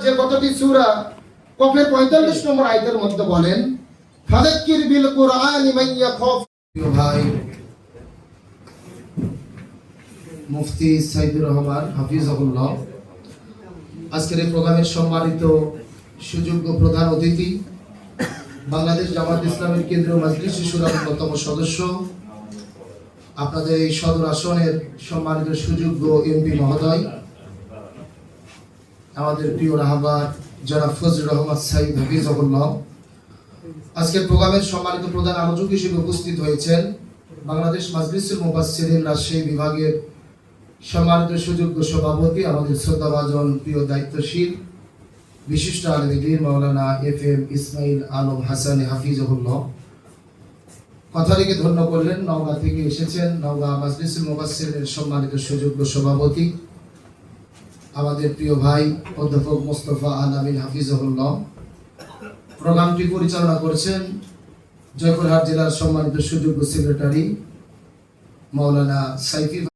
যে কতটি সূরা কফের 45 নম্বর আয়াতের মধ্যে বলেন ফাযাক্কির বিল কুরআনি মান ইয়াখাফ। ভাই মুফতি সাইদুর রহমান হাফিজাহুল্লাহ, আজকের এই প্রোগ্রামের সম্মানিত সুযোগ্য প্রধান অতিথি, বাংলাদেশ জামাত ইসলামের কেন্দ্রীয় মাজলিস শুরার অন্যতম সদস্য, আপনাদের এই সদর আসনের সম্মানিত সুযোগ্য এমপি মহোদয়, আমাদের প্রিয় রাহবার জনাব ফজলুর রহমান সাইদ হাফিজাহুল্লাহ, আজকের প্রোগ্রামের সম্মানিত প্রধান আলোচক হিসেবে উপস্থিত হয়েছেন বাংলাদেশ মাজলিসুল মুফাসসিরিন রাজশাহী বিভাগের সম্মানিত সুযোগ্য সভাপতি, আমাদের শ্রদ্ধাভাজন প্রিয় দায়িত্বশীল বিশিষ্ট আলেম দ্বীন মাওলানা FM ইসমাইল আলম হাসান হাফিজাহুল্লাহ। কথা রেখে ধন্য করলেন, নওগাঁ থেকে এসেছেন, নওগাঁ মাজলিসুল মুফাসসিরিনের সম্মানিত সুযোগ্য সভাপতি, আমাদের প্রিয় ভাই অধ্যাপক মোস্তফা আনামিন হাফিজাহুল্লাহ। প্রোগ্রামটি পরিচালনা করেছেন জয়পুরহাট জেলার সম্মানিত সুযোগ্য সেক্রেটারি মাওলানা সাইফি।